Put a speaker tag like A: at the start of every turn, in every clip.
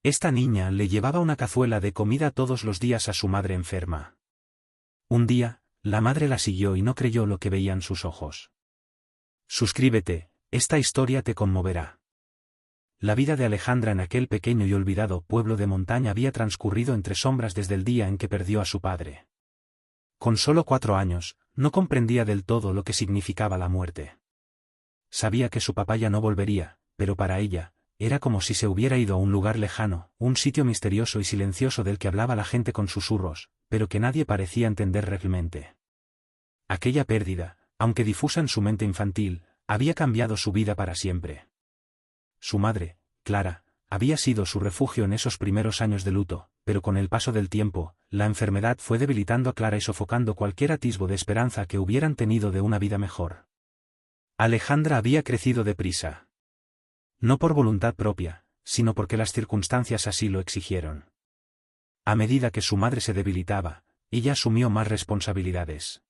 A: Esta niña le llevaba una cazuela de comida todos los días a su madre enferma. Un día, la madre la siguió y no creyó lo que veían sus ojos. Suscríbete, esta historia te conmoverá. La vida de Alejandra en aquel pequeño y olvidado pueblo de montaña había transcurrido entre sombras desde el día en que perdió a su padre. Con solo 4 años, no comprendía del todo lo que significaba la muerte. Sabía que su papá ya no volvería, pero para ella, era como si se hubiera ido a un lugar lejano, un sitio misterioso y silencioso del que hablaba la gente con susurros, pero que nadie parecía entender realmente. Aquella pérdida, aunque difusa en su mente infantil, había cambiado su vida para siempre. Su madre, Clara, había sido su refugio en esos primeros años de luto, pero con el paso del tiempo, la enfermedad fue debilitando a Clara y sofocando cualquier atisbo de esperanza que hubieran tenido de una vida mejor. Alejandra había crecido deprisa. No por voluntad propia, sino porque las circunstancias así lo exigieron. A medida que su madre se debilitaba, ella asumió más responsabilidades.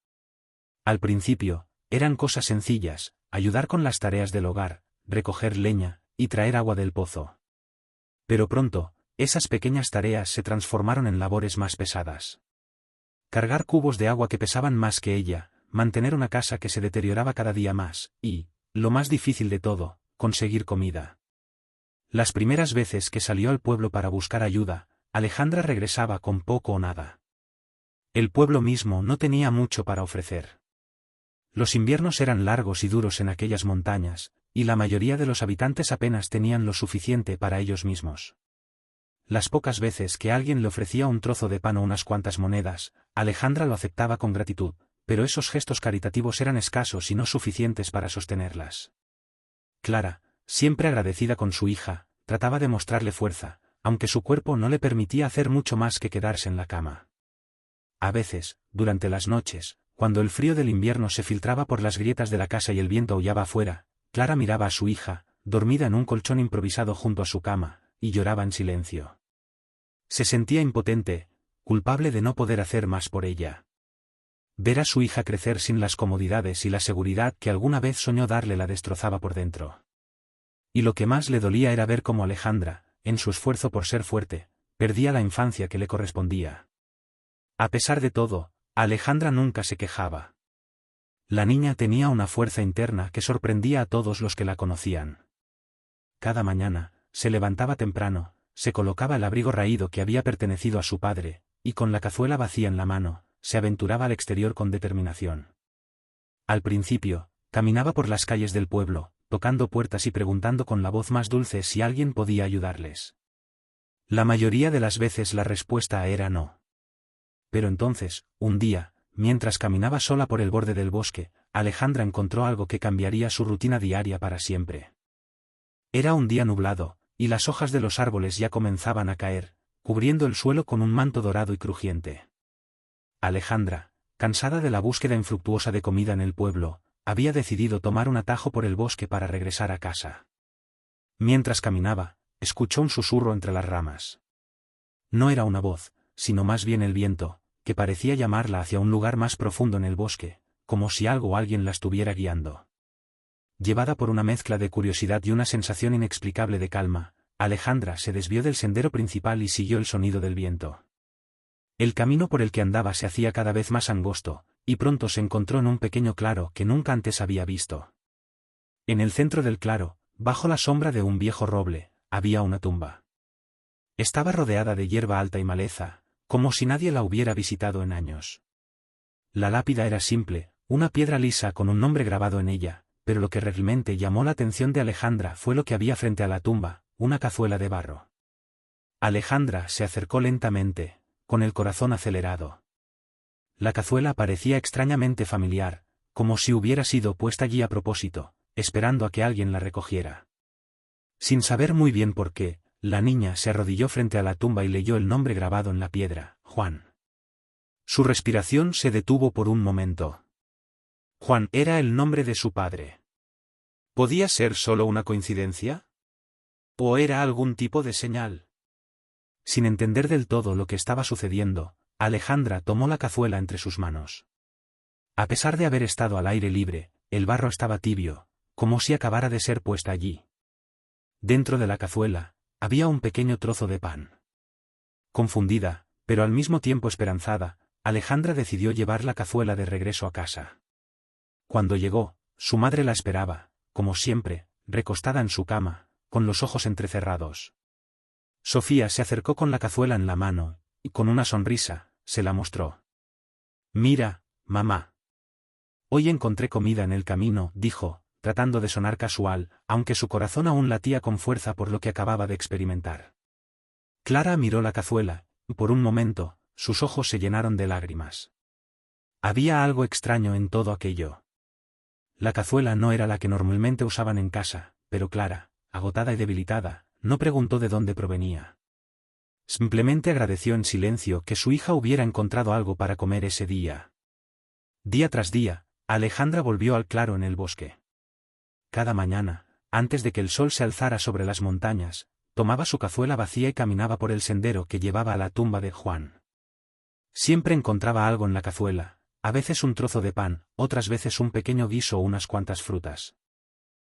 A: Al principio, eran cosas sencillas, ayudar con las tareas del hogar, recoger leña, y traer agua del pozo. Pero pronto, esas pequeñas tareas se transformaron en labores más pesadas. Cargar cubos de agua que pesaban más que ella, mantener una casa que se deterioraba cada día más, y, lo más difícil de todo, conseguir comida. Las primeras veces que salió al pueblo para buscar ayuda, Alejandra regresaba con poco o nada. El pueblo mismo no tenía mucho para ofrecer. Los inviernos eran largos y duros en aquellas montañas, y la mayoría de los habitantes apenas tenían lo suficiente para ellos mismos. Las pocas veces que alguien le ofrecía un trozo de pan o unas cuantas monedas, Alejandra lo aceptaba con gratitud, pero esos gestos caritativos eran escasos y no suficientes para sostenerlas. Clara, siempre agradecida con su hija, trataba de mostrarle fuerza, aunque su cuerpo no le permitía hacer mucho más que quedarse en la cama. A veces, durante las noches, cuando el frío del invierno se filtraba por las grietas de la casa y el viento aullaba afuera, Clara miraba a su hija, dormida en un colchón improvisado junto a su cama, y lloraba en silencio. Se sentía impotente, culpable de no poder hacer más por ella. Ver a su hija crecer sin las comodidades y la seguridad que alguna vez soñó darle la destrozaba por dentro. Y lo que más le dolía era ver cómo Alejandra, en su esfuerzo por ser fuerte, perdía la infancia que le correspondía. A pesar de todo, Alejandra nunca se quejaba. La niña tenía una fuerza interna que sorprendía a todos los que la conocían. Cada mañana, se levantaba temprano, se colocaba el abrigo raído que había pertenecido a su padre, y con la cazuela vacía en la mano, se aventuraba al exterior con determinación. Al principio, caminaba por las calles del pueblo, tocando puertas y preguntando con la voz más dulce si alguien podía ayudarles. La mayoría de las veces la respuesta era no. Pero entonces, un día, mientras caminaba sola por el borde del bosque, Alejandra encontró algo que cambiaría su rutina diaria para siempre. Era un día nublado, y las hojas de los árboles ya comenzaban a caer, cubriendo el suelo con un manto dorado y crujiente. Alejandra, cansada de la búsqueda infructuosa de comida en el pueblo, había decidido tomar un atajo por el bosque para regresar a casa. Mientras caminaba, escuchó un susurro entre las ramas. No era una voz, sino más bien el viento, que parecía llamarla hacia un lugar más profundo en el bosque, como si algo o alguien la estuviera guiando. Llevada por una mezcla de curiosidad y una sensación inexplicable de calma, Alejandra se desvió del sendero principal y siguió el sonido del viento. El camino por el que andaba se hacía cada vez más angosto, y pronto se encontró en un pequeño claro que nunca antes había visto. En el centro del claro, bajo la sombra de un viejo roble, había una tumba. Estaba rodeada de hierba alta y maleza, como si nadie la hubiera visitado en años. La lápida era simple, una piedra lisa con un nombre grabado en ella, pero lo que realmente llamó la atención de Alejandra fue lo que había frente a la tumba, una cazuela de barro. Alejandra se acercó lentamente, con el corazón acelerado. La cazuela parecía extrañamente familiar, como si hubiera sido puesta allí a propósito, esperando a que alguien la recogiera. Sin saber muy bien por qué, la niña se arrodilló frente a la tumba y leyó el nombre grabado en la piedra, Juan. Su respiración se detuvo por un momento. Juan era el nombre de su padre. ¿Podía ser solo una coincidencia? ¿O era algún tipo de señal? Sin entender del todo lo que estaba sucediendo, Alejandra tomó la cazuela entre sus manos. A pesar de haber estado al aire libre, el barro estaba tibio, como si acabara de ser puesta allí. Dentro de la cazuela, había un pequeño trozo de pan. Confundida, pero al mismo tiempo esperanzada, Alejandra decidió llevar la cazuela de regreso a casa. Cuando llegó, su madre la esperaba, como siempre, recostada en su cama, con los ojos entrecerrados. Sofía se acercó con la cazuela en la mano, y con una sonrisa, se la mostró. «Mira, mamá. Hoy encontré comida en el camino», dijo, tratando de sonar casual, aunque su corazón aún latía con fuerza por lo que acababa de experimentar. Clara miró la cazuela, y por un momento, sus ojos se llenaron de lágrimas. Había algo extraño en todo aquello. La cazuela no era la que normalmente usaban en casa, pero Clara, agotada y debilitada, no preguntó de dónde provenía. Simplemente agradeció en silencio que su hija hubiera encontrado algo para comer ese día. Día tras día, Alejandra volvió al claro en el bosque. Cada mañana, antes de que el sol se alzara sobre las montañas, tomaba su cazuela vacía y caminaba por el sendero que llevaba a la tumba de Juan. Siempre encontraba algo en la cazuela, a veces un trozo de pan, otras veces un pequeño guiso o unas cuantas frutas.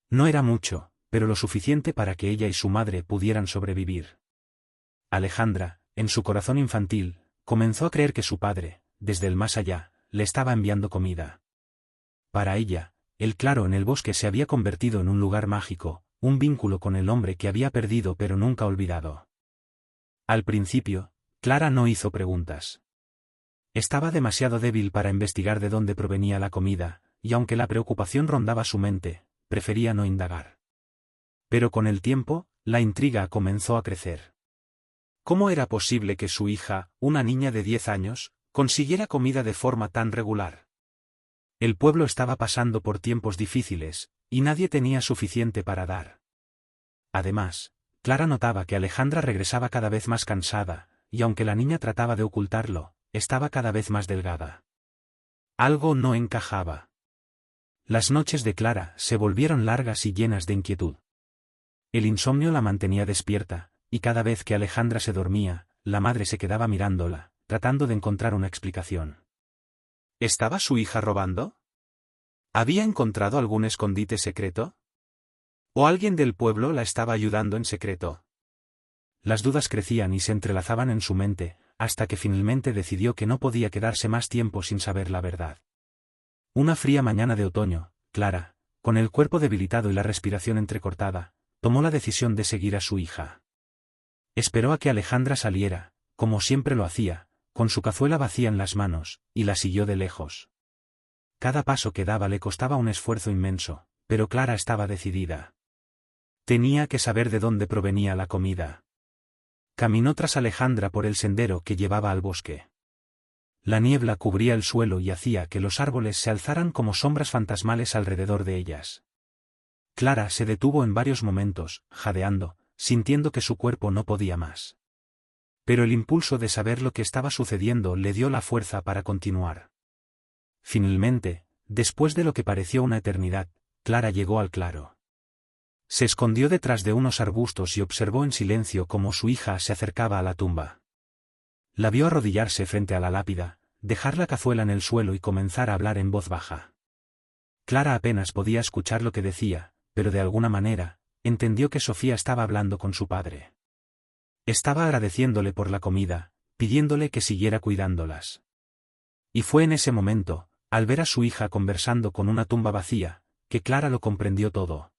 A: No era mucho, pero lo suficiente para que ella y su madre pudieran sobrevivir. Alejandra, en su corazón infantil, comenzó a creer que su padre, desde el más allá, le estaba enviando comida. Para ella, el claro en el bosque se había convertido en un lugar mágico, un vínculo con el hombre que había perdido pero nunca olvidado. Al principio, Clara no hizo preguntas. Estaba demasiado débil para investigar de dónde provenía la comida, y aunque la preocupación rondaba su mente, prefería no indagar. Pero con el tiempo, la intriga comenzó a crecer. ¿Cómo era posible que su hija, una niña de 10 años, consiguiera comida de forma tan regular? El pueblo estaba pasando por tiempos difíciles, y nadie tenía suficiente para dar. Además, Clara notaba que Alejandra regresaba cada vez más cansada, y aunque la niña trataba de ocultarlo, estaba cada vez más delgada. Algo no encajaba. Las noches de Clara se volvieron largas y llenas de inquietud. El insomnio la mantenía despierta, y cada vez que Alejandra se dormía, la madre se quedaba mirándola, tratando de encontrar una explicación. ¿Estaba su hija robando? ¿Había encontrado algún escondite secreto? ¿O alguien del pueblo la estaba ayudando en secreto? Las dudas crecían y se entrelazaban en su mente, hasta que finalmente decidió que no podía quedarse más tiempo sin saber la verdad. Una fría mañana de otoño, Clara, con el cuerpo debilitado y la respiración entrecortada, tomó la decisión de seguir a su hija. Esperó a que Alejandra saliera, como siempre lo hacía, con su cazuela vacía en las manos, y la siguió de lejos. Cada paso que daba le costaba un esfuerzo inmenso, pero Clara estaba decidida. Tenía que saber de dónde provenía la comida. Caminó tras Alejandra por el sendero que llevaba al bosque. La niebla cubría el suelo y hacía que los árboles se alzaran como sombras fantasmales alrededor de ellas. Clara se detuvo en varios momentos, jadeando, sintiendo que su cuerpo no podía más. Pero el impulso de saber lo que estaba sucediendo le dio la fuerza para continuar. Finalmente, después de lo que pareció una eternidad, Clara llegó al claro. Se escondió detrás de unos arbustos y observó en silencio cómo su hija se acercaba a la tumba. La vio arrodillarse frente a la lápida, dejar la cazuela en el suelo y comenzar a hablar en voz baja. Clara apenas podía escuchar lo que decía, pero de alguna manera, entendió que Sofía estaba hablando con su padre. Estaba agradeciéndole por la comida, pidiéndole que siguiera cuidándolas. Y fue en ese momento, al ver a su hija conversando con una tumba vacía, que Clara lo comprendió todo.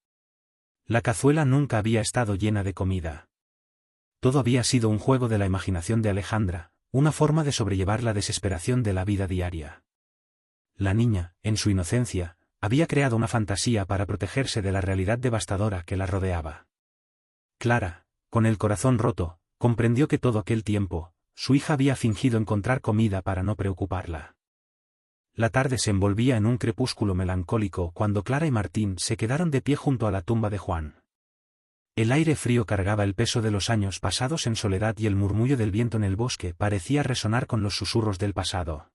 A: La cazuela nunca había estado llena de comida. Todo había sido un juego de la imaginación de Alejandra, una forma de sobrellevar la desesperación de la vida diaria. La niña, en su inocencia, había creado una fantasía para protegerse de la realidad devastadora que la rodeaba. Clara, con el corazón roto, comprendió que todo aquel tiempo, su hija había fingido encontrar comida para no preocuparla. La tarde se envolvía en un crepúsculo melancólico cuando Clara y Martín se quedaron de pie junto a la tumba de Juan. El aire frío cargaba el peso de los años pasados en soledad y el murmullo del viento en el bosque parecía resonar con los susurros del pasado.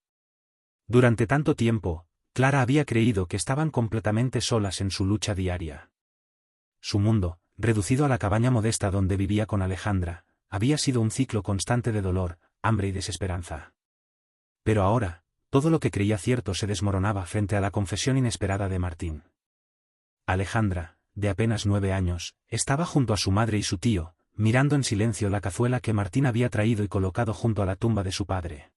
A: Durante tanto tiempo, Clara había creído que estaban completamente solas en su lucha diaria. Su mundo, reducido a la cabaña modesta donde vivía con Alejandra, había sido un ciclo constante de dolor, hambre y desesperanza. Pero ahora, todo lo que creía cierto se desmoronaba frente a la confesión inesperada de Martín. Alejandra, de apenas 9 años, estaba junto a su madre y su tío, mirando en silencio la cazuela que Martín había traído y colocado junto a la tumba de su padre.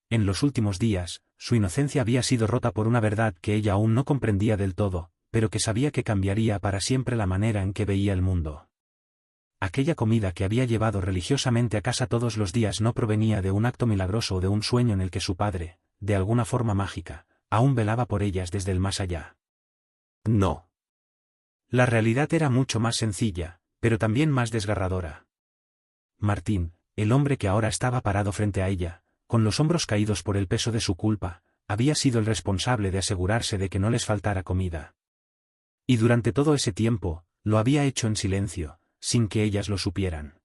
A: En los últimos días, su inocencia había sido rota por una verdad que ella aún no comprendía del todo, pero que sabía que cambiaría para siempre la manera en que veía el mundo. Aquella comida que había llevado religiosamente a casa todos los días no provenía de un acto milagroso o de un sueño en el que su padre, de alguna forma mágica, aún velaba por ellas desde el más allá. No. La realidad era mucho más sencilla, pero también más desgarradora. Martín, el hombre que ahora estaba parado frente a ella, con los hombros caídos por el peso de su culpa, había sido el responsable de asegurarse de que no les faltara comida. Y durante todo ese tiempo, lo había hecho en silencio, sin que ellas lo supieran.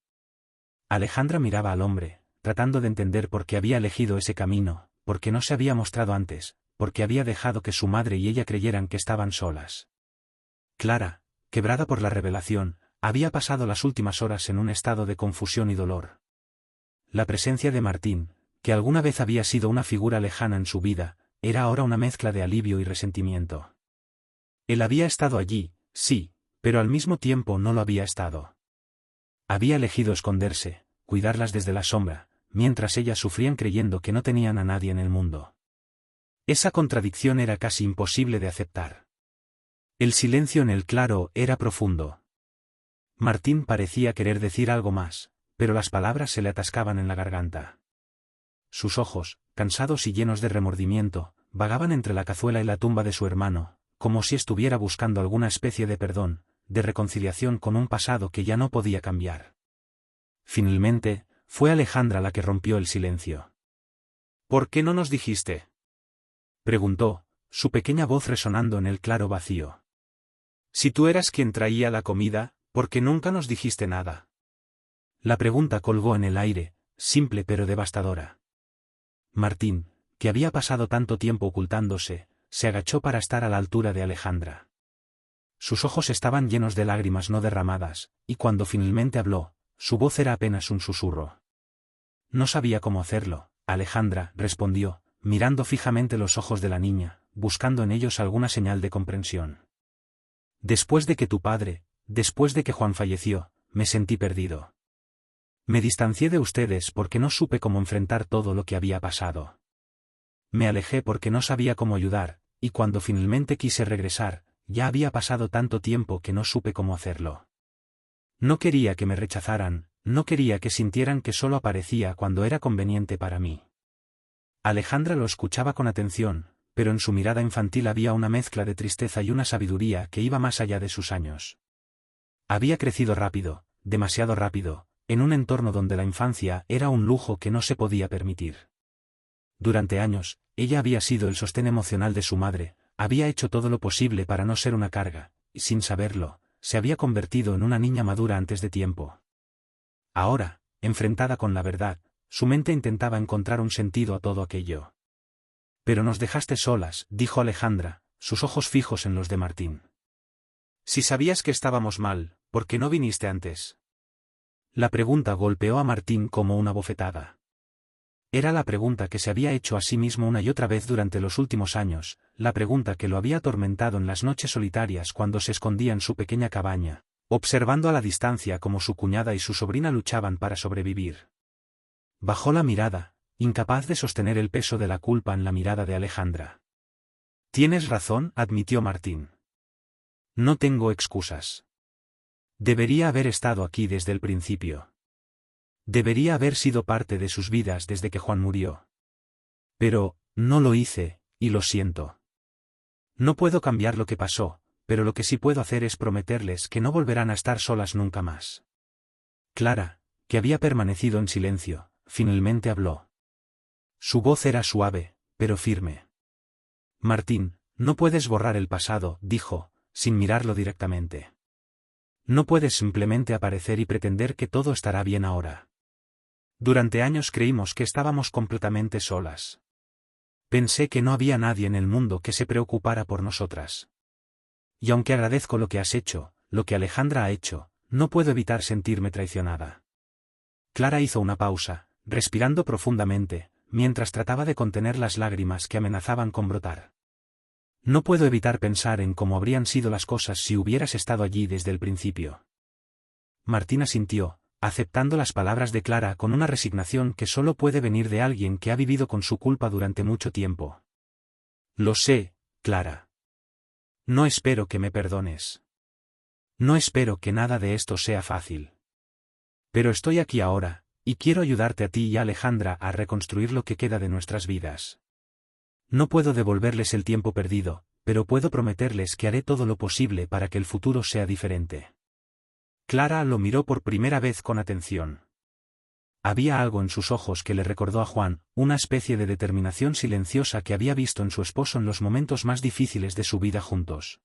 A: Alejandra miraba al hombre, tratando de entender por qué había elegido ese camino, por qué no se había mostrado antes, por qué había dejado que su madre y ella creyeran que estaban solas. Clara, quebrada por la revelación, había pasado las últimas horas en un estado de confusión y dolor. La presencia de Martín, que alguna vez había sido una figura lejana en su vida, era ahora una mezcla de alivio y resentimiento. Él había estado allí, sí, pero al mismo tiempo no lo había estado. Había elegido esconderse, cuidarlas desde la sombra, mientras ellas sufrían creyendo que no tenían a nadie en el mundo. Esa contradicción era casi imposible de aceptar. El silencio en el claro era profundo. Martín parecía querer decir algo más, pero las palabras se le atascaban en la garganta. Sus ojos, cansados y llenos de remordimiento, vagaban entre la cazuela y la tumba de su hermano, como si estuviera buscando alguna especie de perdón, de reconciliación con un pasado que ya no podía cambiar. Finalmente, fue Alejandra la que rompió el silencio. «¿Por qué no nos dijiste?», preguntó, su pequeña voz resonando en el claro vacío. «Si tú eras quien traía la comida, ¿por qué nunca nos dijiste nada?». La pregunta colgó en el aire, simple pero devastadora. Martín, que había pasado tanto tiempo ocultándose, se agachó para estar a la altura de Alejandra. Sus ojos estaban llenos de lágrimas no derramadas, y cuando finalmente habló, su voz era apenas un susurro. «No sabía cómo hacerlo», Alejandra respondió, mirando fijamente los ojos de la niña, buscando en ellos alguna señal de comprensión. «Después de que tu padre, después de que Juan falleció, me sentí perdido. Me distancié de ustedes porque no supe cómo enfrentar todo lo que había pasado. Me alejé porque no sabía cómo ayudar, y cuando finalmente quise regresar, ya había pasado tanto tiempo que no supe cómo hacerlo. No quería que me rechazaran, no quería que sintieran que solo aparecía cuando era conveniente para mí». Alejandra lo escuchaba con atención, pero en su mirada infantil había una mezcla de tristeza y una sabiduría que iba más allá de sus años. Había crecido rápido, demasiado rápido, en un entorno donde la infancia era un lujo que no se podía permitir. Durante años, ella había sido el sostén emocional de su madre, había hecho todo lo posible para no ser una carga, y sin saberlo, se había convertido en una niña madura antes de tiempo. Ahora, enfrentada con la verdad, su mente intentaba encontrar un sentido a todo aquello. «Pero nos dejaste solas», dijo Alejandra, sus ojos fijos en los de Martín. «Si sabías que estábamos mal, ¿por qué no viniste antes?». La pregunta golpeó a Martín como una bofetada. Era la pregunta que se había hecho a sí mismo una y otra vez durante los últimos años, la pregunta que lo había atormentado en las noches solitarias cuando se escondía en su pequeña cabaña, observando a la distancia cómo su cuñada y su sobrina luchaban para sobrevivir. Bajó la mirada, incapaz de sostener el peso de la culpa en la mirada de Alejandra. «Tienes razón», admitió Martín. «No tengo excusas. Debería haber estado aquí desde el principio. Debería haber sido parte de sus vidas desde que Juan murió. Pero, no lo hice, y lo siento. No puedo cambiar lo que pasó, pero lo que sí puedo hacer es prometerles que no volverán a estar solas nunca más». Clara, que había permanecido en silencio, finalmente habló. Su voz era suave, pero firme. «Martín, no puedes borrar el pasado», dijo, sin mirarlo directamente. «No puedes simplemente aparecer y pretender que todo estará bien ahora. Durante años creímos que estábamos completamente solas. Pensé que no había nadie en el mundo que se preocupara por nosotras. Y aunque agradezco lo que has hecho, lo que Alejandra ha hecho, no puedo evitar sentirme traicionada». Clara hizo una pausa, respirando profundamente, mientras trataba de contener las lágrimas que amenazaban con brotar. «No puedo evitar pensar en cómo habrían sido las cosas si hubieras estado allí desde el principio». Martín asintió, aceptando las palabras de Clara con una resignación que solo puede venir de alguien que ha vivido con su culpa durante mucho tiempo. Lo sé, Clara. No espero que me perdones. No espero que nada de esto sea fácil. Pero estoy aquí ahora, y quiero ayudarte a ti y a Alejandra a reconstruir lo que queda de nuestras vidas. No puedo devolverles el tiempo perdido, pero puedo prometerles que haré todo lo posible para que el futuro sea diferente. Clara lo miró por primera vez con atención. Había algo en sus ojos que le recordó a Juan, una especie de determinación silenciosa que había visto en su esposo en los momentos más difíciles de su vida juntos.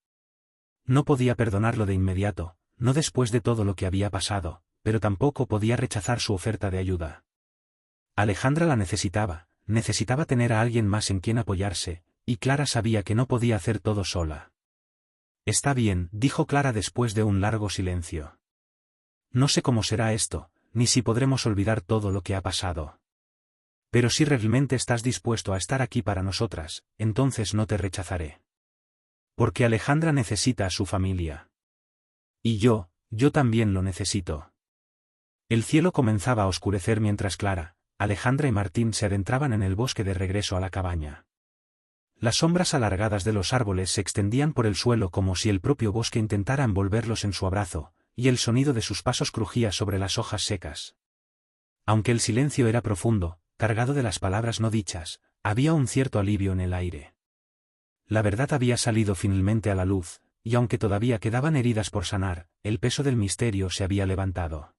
A: No podía perdonarlo de inmediato, no después de todo lo que había pasado, pero tampoco podía rechazar su oferta de ayuda. Alejandra la necesitaba tener a alguien más en quien apoyarse, y Clara sabía que no podía hacer todo sola. Está bien, dijo Clara después de un largo silencio. No sé cómo será esto, ni si podremos olvidar todo lo que ha pasado. Pero si realmente estás dispuesto a estar aquí para nosotras, entonces no te rechazaré. Porque Alejandra necesita a su familia. Y yo también lo necesito. El cielo comenzaba a oscurecer mientras Clara, Alejandra y Martín se adentraban en el bosque de regreso a la cabaña. Las sombras alargadas de los árboles se extendían por el suelo como si el propio bosque intentara envolverlos en su abrazo, y el sonido de sus pasos crujía sobre las hojas secas. Aunque el silencio era profundo, cargado de las palabras no dichas, había un cierto alivio en el aire. La verdad había salido finalmente a la luz, y aunque todavía quedaban heridas por sanar, el peso del misterio se había levantado.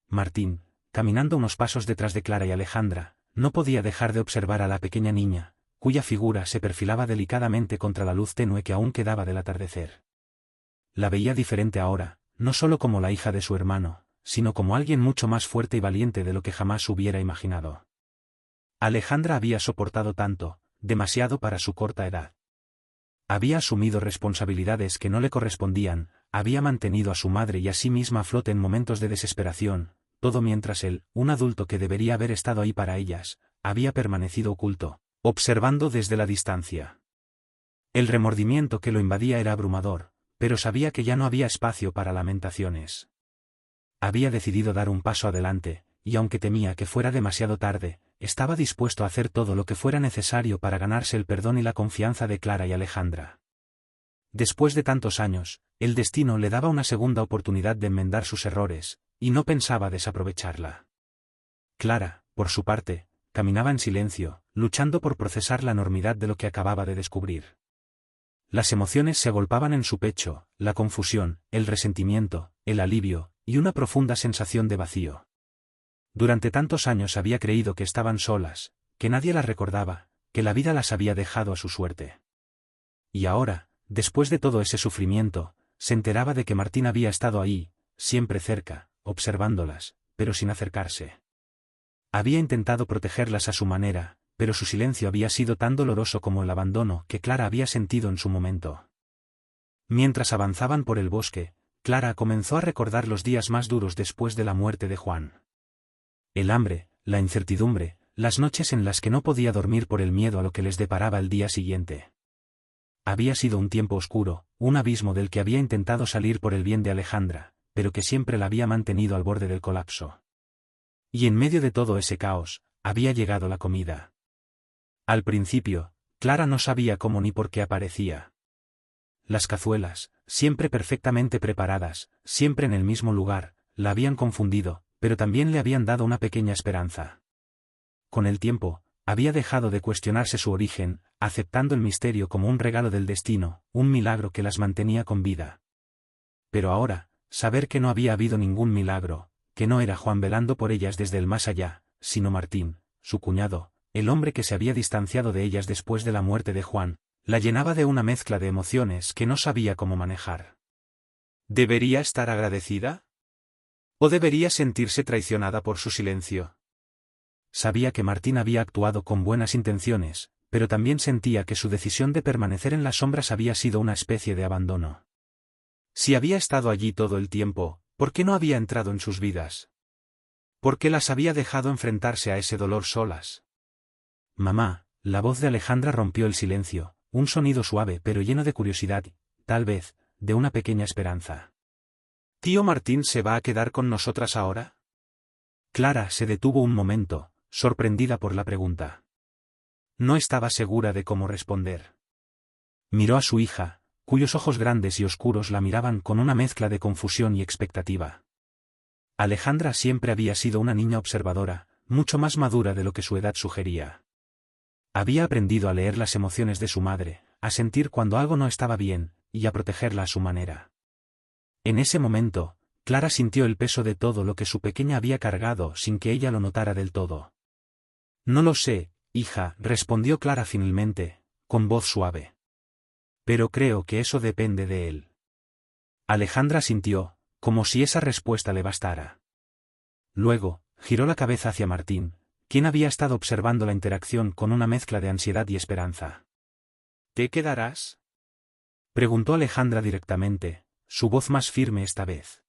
A: Martín, caminando unos pasos detrás de Clara y Alejandra, no podía dejar de observar a la pequeña niña, cuya figura se perfilaba delicadamente contra la luz tenue que aún quedaba del atardecer. La veía diferente ahora, no solo como la hija de su hermano, sino como alguien mucho más fuerte y valiente de lo que jamás hubiera imaginado. Alejandra había soportado tanto, demasiado para su corta edad. Había asumido responsabilidades que no le correspondían, había mantenido a su madre y a sí misma a flote en momentos de desesperación, todo mientras él, un adulto que debería haber estado ahí para ellas, había permanecido oculto, observando desde la distancia. El remordimiento que lo invadía era abrumador, pero sabía que ya no había espacio para lamentaciones. Había decidido dar un paso adelante, y aunque temía que fuera demasiado tarde, estaba dispuesto a hacer todo lo que fuera necesario para ganarse el perdón y la confianza de Clara y Alejandra. Después de tantos años, el destino le daba una segunda oportunidad de enmendar sus errores, y no pensaba desaprovecharla. Clara, por su parte, caminaba en silencio, luchando por procesar la enormidad de lo que acababa de descubrir. Las emociones se agolpaban en su pecho, la confusión, el resentimiento, el alivio, y una profunda sensación de vacío. Durante tantos años había creído que estaban solas, que nadie las recordaba, que la vida las había dejado a su suerte. Y ahora, después de todo ese sufrimiento, se enteraba de que Martín había estado ahí, siempre cerca, observándolas, pero sin acercarse. Había intentado protegerlas a su manera, pero su silencio había sido tan doloroso como el abandono que Clara había sentido en su momento. Mientras avanzaban por el bosque, Clara comenzó a recordar los días más duros después de la muerte de Juan. El hambre, la incertidumbre, las noches en las que no podía dormir por el miedo a lo que les deparaba el día siguiente. Había sido un tiempo oscuro, un abismo del que había intentado salir por el bien de Alejandra, pero que siempre la había mantenido al borde del colapso. Y en medio de todo ese caos, había llegado la comida. Al principio, Clara no sabía cómo ni por qué aparecía. Las cazuelas, siempre perfectamente preparadas, siempre en el mismo lugar, la habían confundido, pero también le habían dado una pequeña esperanza. Con el tiempo, había dejado de cuestionarse su origen, aceptando el misterio como un regalo del destino, un milagro que las mantenía con vida. Pero ahora, saber que no había habido ningún milagro, que no era Juan velando por ellas desde el más allá, sino Martín, su cuñado, el hombre que se había distanciado de ellas después de la muerte de Juan, la llenaba de una mezcla de emociones que no sabía cómo manejar. ¿Debería estar agradecida? ¿O debería sentirse traicionada por su silencio? Sabía que Martín había actuado con buenas intenciones, pero también sentía que su decisión de permanecer en las sombras había sido una especie de abandono. Si había estado allí todo el tiempo, ¿por qué no había entrado en sus vidas? ¿Por qué las había dejado enfrentarse a ese dolor solas? Mamá, la voz de Alejandra rompió el silencio, un sonido suave pero lleno de curiosidad, tal vez, de una pequeña esperanza. ¿Tío Martín se va a quedar con nosotras ahora? Clara se detuvo un momento, sorprendida por la pregunta. No estaba segura de cómo responder. Miró a su hija, cuyos ojos grandes y oscuros la miraban con una mezcla de confusión y expectativa. Alejandra siempre había sido una niña observadora, mucho más madura de lo que su edad sugería. Había aprendido a leer las emociones de su madre, a sentir cuando algo no estaba bien, y a protegerla a su manera. En ese momento, Clara sintió el peso de todo lo que su pequeña había cargado sin que ella lo notara del todo. No lo sé, hija, respondió Clara finalmente, con voz suave. Pero creo que eso depende de él. Alejandra sintió, como si esa respuesta le bastara. Luego, giró la cabeza hacia Martín, quien había estado observando la interacción con una mezcla de ansiedad y esperanza. ¿Te quedarás? Preguntó Alejandra directamente, su voz más firme esta vez.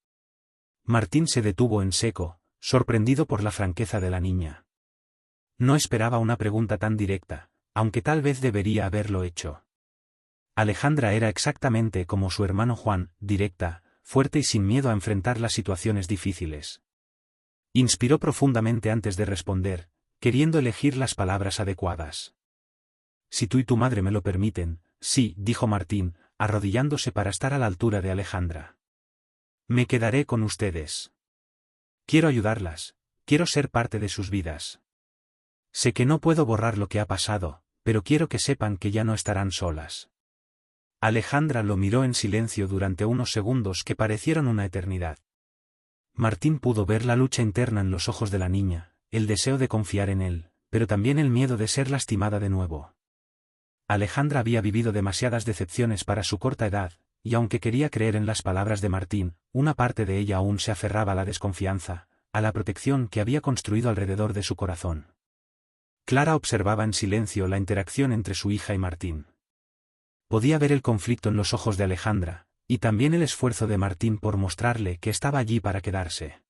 A: Martín se detuvo en seco, sorprendido por la franqueza de la niña. No esperaba una pregunta tan directa, aunque tal vez debería haberlo hecho. Alejandra era exactamente como su hermano Juan, directa, fuerte y sin miedo a enfrentar las situaciones difíciles. Inspiró profundamente antes de responder, queriendo elegir las palabras adecuadas. Si tú y tu madre me lo permiten, sí, dijo Martín, arrodillándose para estar a la altura de Alejandra. Me quedaré con ustedes. Quiero ayudarlas, quiero ser parte de sus vidas. Sé que no puedo borrar lo que ha pasado, pero quiero que sepan que ya no estarán solas. Alejandra lo miró en silencio durante unos segundos que parecieron una eternidad. Martín pudo ver la lucha interna en los ojos de la niña, el deseo de confiar en él, pero también el miedo de ser lastimada de nuevo. Alejandra había vivido demasiadas decepciones para su corta edad, y aunque quería creer en las palabras de Martín, una parte de ella aún se aferraba a la desconfianza, a la protección que había construido alrededor de su corazón. Clara observaba en silencio la interacción entre su hija y Martín. Podía ver el conflicto en los ojos de Alejandra, y también el esfuerzo de Martín por mostrarle que estaba allí para quedarse.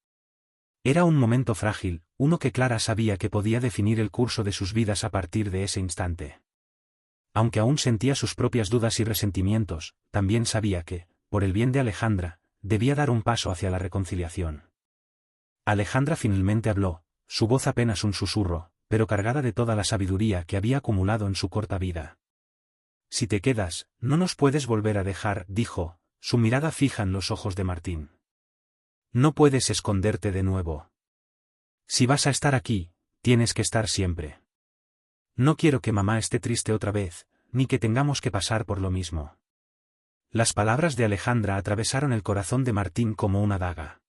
A: Era un momento frágil, uno que Clara sabía que podía definir el curso de sus vidas a partir de ese instante. Aunque aún sentía sus propias dudas y resentimientos, también sabía que, por el bien de Alejandra, debía dar un paso hacia la reconciliación. Alejandra finalmente habló, su voz apenas un susurro, pero cargada de toda la sabiduría que había acumulado en su corta vida. Si te quedas, no nos puedes volver a dejar, dijo, su mirada fija en los ojos de Martín. No puedes esconderte de nuevo. Si vas a estar aquí, tienes que estar siempre. No quiero que mamá esté triste otra vez, ni que tengamos que pasar por lo mismo. Las palabras de Alejandra atravesaron el corazón de Martín como una daga.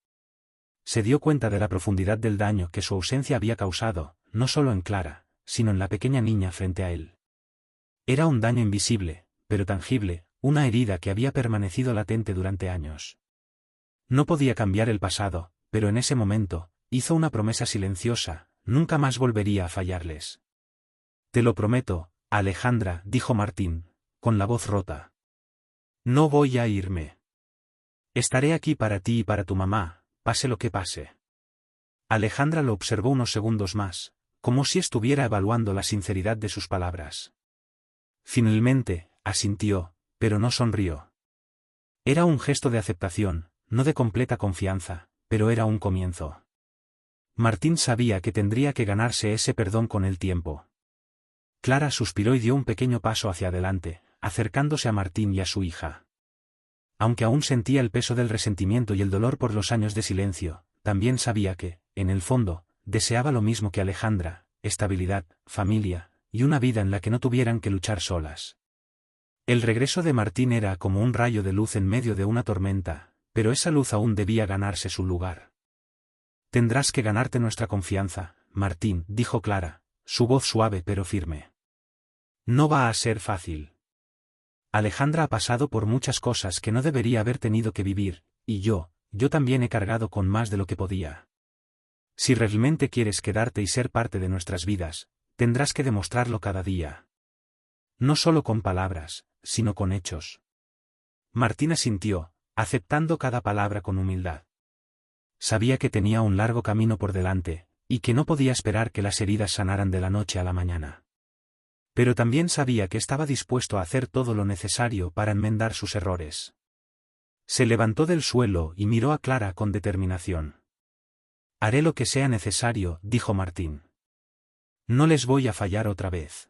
A: Se dio cuenta de la profundidad del daño que su ausencia había causado, no solo en Clara, sino en la pequeña niña frente a él. Era un daño invisible, pero tangible, una herida que había permanecido latente durante años. No podía cambiar el pasado, pero en ese momento, hizo una promesa silenciosa, nunca más volvería a fallarles. Te lo prometo, Alejandra, dijo Martín, con la voz rota. No voy a irme. Estaré aquí para ti y para tu mamá, pase lo que pase. Alejandra lo observó unos segundos más, como si estuviera evaluando la sinceridad de sus palabras. Finalmente, asintió, pero no sonrió. Era un gesto de aceptación, no de completa confianza, pero era un comienzo. Martín sabía que tendría que ganarse ese perdón con el tiempo. Clara suspiró y dio un pequeño paso hacia adelante, acercándose a Martín y a su hija. Aunque aún sentía el peso del resentimiento y el dolor por los años de silencio, también sabía que, en el fondo, deseaba lo mismo que Alejandra, estabilidad, familia, y una vida en la que no tuvieran que luchar solas. El regreso de Martín era como un rayo de luz en medio de una tormenta, pero esa luz aún debía ganarse su lugar. Tendrás que ganarte nuestra confianza, Martín, dijo Clara, su voz suave pero firme. No va a ser fácil. Alejandra ha pasado por muchas cosas que no debería haber tenido que vivir, y yo también he cargado con más de lo que podía. Si realmente quieres quedarte y ser parte de nuestras vidas, tendrás que demostrarlo cada día. No solo con palabras, sino con hechos. Martín asintió, aceptando cada palabra con humildad. Sabía que tenía un largo camino por delante, y que no podía esperar que las heridas sanaran de la noche a la mañana. Pero también sabía que estaba dispuesto a hacer todo lo necesario para enmendar sus errores. Se levantó del suelo y miró a Clara con determinación. Haré lo que sea necesario, dijo Martín. No les voy a fallar otra vez.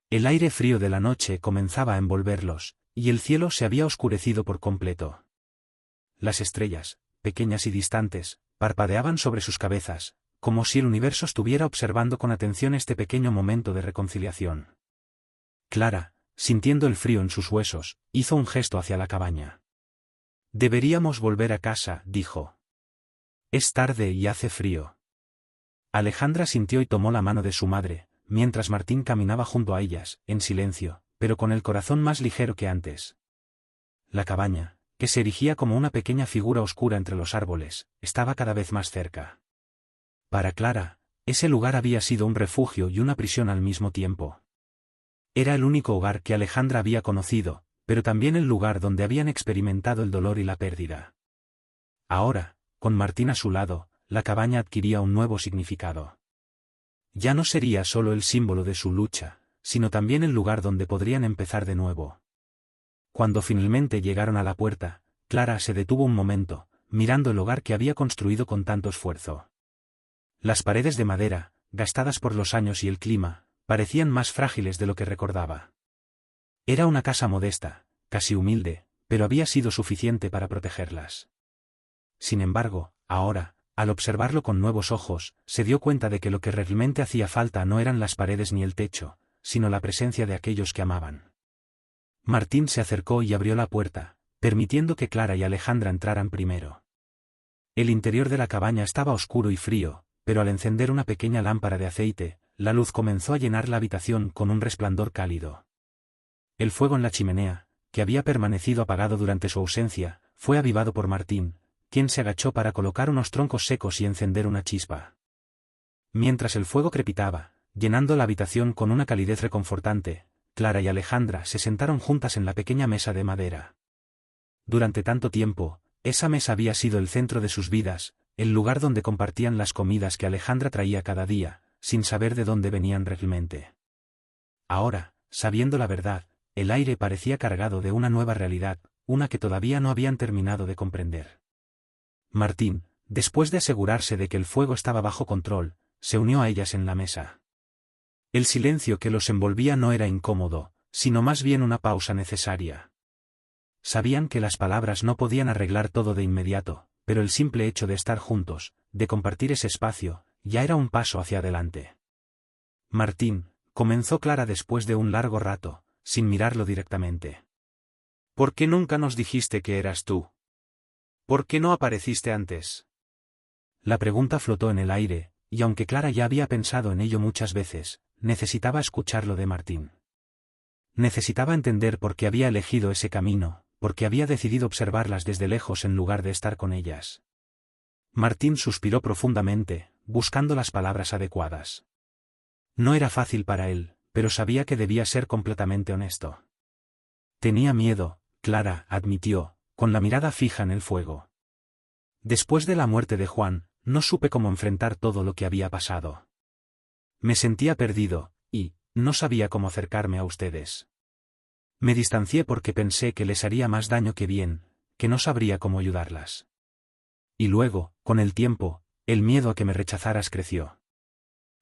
A: El aire frío de la noche comenzaba a envolverlos, y el cielo se había oscurecido por completo. Las estrellas, pequeñas y distantes, parpadeaban sobre sus cabezas, como si el universo estuviera observando con atención este pequeño momento de reconciliación. Clara, sintiendo el frío en sus huesos, hizo un gesto hacia la cabaña. Deberíamos volver a casa, dijo. Es tarde y hace frío. Alejandra sintió y tomó la mano de su madre, mientras Martín caminaba junto a ellas, en silencio, pero con el corazón más ligero que antes. La cabaña, que se erigía como una pequeña figura oscura entre los árboles, estaba cada vez más cerca. Para Clara, ese lugar había sido un refugio y una prisión al mismo tiempo. Era el único hogar que Alejandra había conocido, pero también el lugar donde habían experimentado el dolor y la pérdida. Ahora, con Martín a su lado, la cabaña adquiría un nuevo significado. Ya no sería solo el símbolo de su lucha, sino también el lugar donde podrían empezar de nuevo. Cuando finalmente llegaron a la puerta, Clara se detuvo un momento, mirando el hogar que había construido con tanto esfuerzo. Las paredes de madera, gastadas por los años y el clima, parecían más frágiles de lo que recordaba. Era una casa modesta, casi humilde, pero había sido suficiente para protegerlas. Sin embargo, ahora, al observarlo con nuevos ojos, se dio cuenta de que lo que realmente hacía falta no eran las paredes ni el techo, sino la presencia de aquellos que amaban. Martín se acercó y abrió la puerta, permitiendo que Clara y Alejandra entraran primero. El interior de la cabaña estaba oscuro y frío, pero al encender una pequeña lámpara de aceite, la luz comenzó a llenar la habitación con un resplandor cálido. El fuego en la chimenea, que había permanecido apagado durante su ausencia, fue avivado por Martín, quien se agachó para colocar unos troncos secos y encender una chispa. Mientras el fuego crepitaba, llenando la habitación con una calidez reconfortante, Clara y Alejandra se sentaron juntas en la pequeña mesa de madera. Durante tanto tiempo, esa mesa había sido el centro de sus vidas, el lugar donde compartían las comidas que Alejandra traía cada día, sin saber de dónde venían realmente. Ahora, sabiendo la verdad, el aire parecía cargado de una nueva realidad, una que todavía no habían terminado de comprender. Martín, después de asegurarse de que el fuego estaba bajo control, se unió a ellas en la mesa. El silencio que los envolvía no era incómodo, sino más bien una pausa necesaria. Sabían que las palabras no podían arreglar todo de inmediato, pero el simple hecho de estar juntos, de compartir ese espacio, ya era un paso hacia adelante. Martín, comenzó Clara después de un largo rato, sin mirarlo directamente. ¿Por qué nunca nos dijiste que eras tú? ¿Por qué no apareciste antes? La pregunta flotó en el aire, y aunque Clara ya había pensado en ello muchas veces, necesitaba escucharlo de Martín. Necesitaba entender por qué había elegido ese camino, por qué había decidido observarlas desde lejos en lugar de estar con ellas. Martín suspiró profundamente, buscando las palabras adecuadas. No era fácil para él, pero sabía que debía ser completamente honesto. Tenía miedo, Clara admitió, con la mirada fija en el fuego. Después de la muerte de Juan, no supe cómo enfrentar todo lo que había pasado. Me sentía perdido, y no sabía cómo acercarme a ustedes. Me distancié porque pensé que les haría más daño que bien, que no sabría cómo ayudarlas. Y luego, con el tiempo, el miedo a que me rechazaras creció.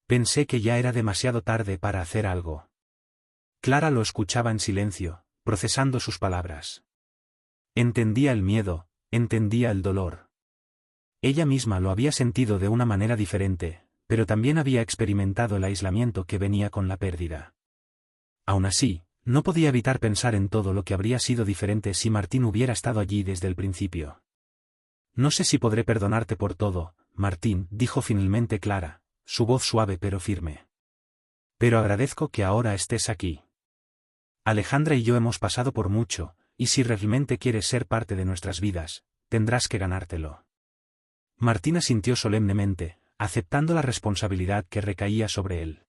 A: Pensé que ya era demasiado tarde para hacer algo. Clara lo escuchaba en silencio, procesando sus palabras. Entendía el miedo, entendía el dolor. Ella misma lo había sentido de una manera diferente, pero también había experimentado el aislamiento que venía con la pérdida. Aún así, no podía evitar pensar en todo lo que habría sido diferente si Martín hubiera estado allí desde el principio. No sé si podré perdonarte por todo, Martín, dijo finalmente Clara, su voz suave pero firme. Pero agradezco que ahora estés aquí. Alejandra y yo hemos pasado por mucho, y si realmente quieres ser parte de nuestras vidas, tendrás que ganártelo. Martín asintió solemnemente, aceptando la responsabilidad que recaía sobre él.